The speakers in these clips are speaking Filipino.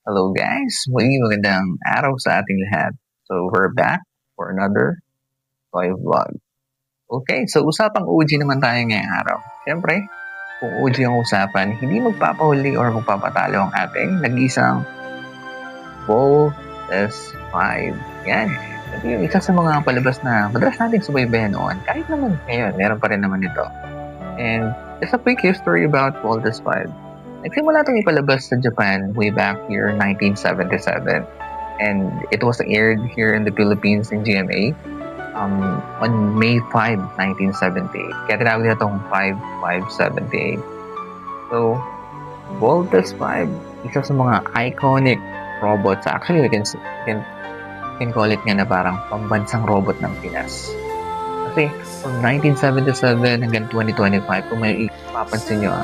Hello guys! Muli magandang araw sa ating lahat. So we're back for another toy vlog. Okay, so usapang OG naman tayo ngayong araw. Siyempre, kung OG ang usapan, hindi magpapahuli or magpapatalo ang ating nag-isang Volt S5. Yan. Ito yung isa sa mga palabas na madalas natin subaybayan noon. Kahit naman ngayon, meron pa rin naman ito. And just a quick history about Volt S5. Nagsimula itong ipalabas sa Japan way back year 1977. And it was aired here in the Philippines in GMA on May 5, 1978. Kaya tinawag nila itong 5578. So, Voltes 5, isa sa mga iconic robots. Actually, we can call it nga na parang pambansang robot ng Pinas. Kasi from 1977 hanggang 2025, kung may ipapansin nyo,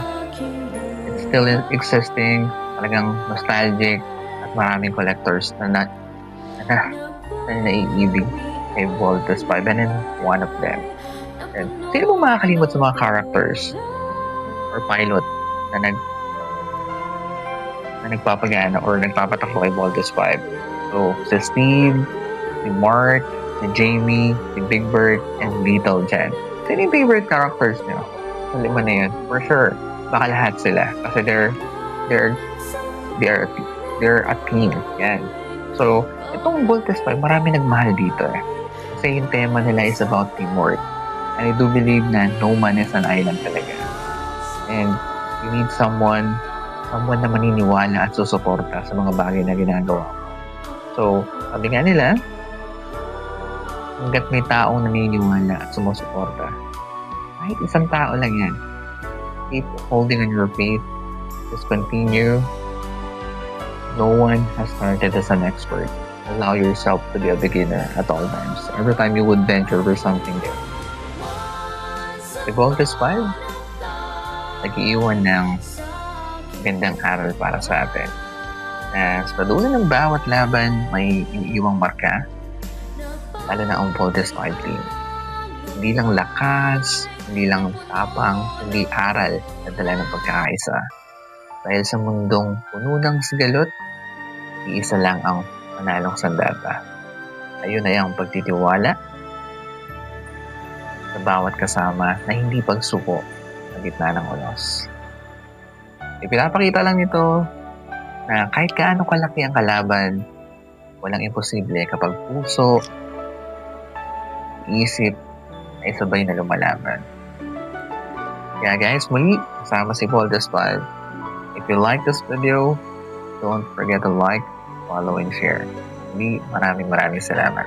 still existing, talagang nostalgic, at maraming collectors na naiibig kay Voltes 5, and then one of them. And sino bang makakalimot sa mga characters or pilot na nagpapagana or nagpapatakbo kay Voltes 5? So, si Steve, si Mark, si Jamie, si Big Bird, and Little Jen. Sino yung favorite characters nyo? Sa lima na yun, for sure. Baka lahat sila kasi they're a team. Yan. So, itong Voltes 5, marami nagmahal dito eh. Kasi yung tema nila is about teamwork. And I do believe na no man is an island talaga. And you need someone na maniniwala at susuporta sa mga bagay na ginagawa mo. So, sabi nga nila, hanggat may taong naniniwala at sumusuporta, kahit isang tao lang yan, keep holding on your faith. Just continue. No one has started as an expert. Allow yourself to be a beginner at all times. Every time you would venture for something new. Si Voltes 5, nag-iiwan ng gandang aral para sa atin. Sa dulo ng bawat laban, may iniiwang marka. Lalo na ang Voltes 5 team. Hindi lang lakas, hindi lang tapang, hindi aral na dala ng pagkakaisa. Dahil sa mundong puno ng sigalot, iisa lang ang manalong sandata. Ayun ay ang pagtitiwala sa bawat kasama na hindi pagsuko sa gitna ng unos. Ipinapakita lang nito na kahit gaano kalaki ang kalaban, walang imposible kapag puso, isip, ay sabay na lumalaban. Kaya guys, muli, kasama si Voltes 5. If you like this video, don't forget to like, follow, and share. Muli, maraming salamat.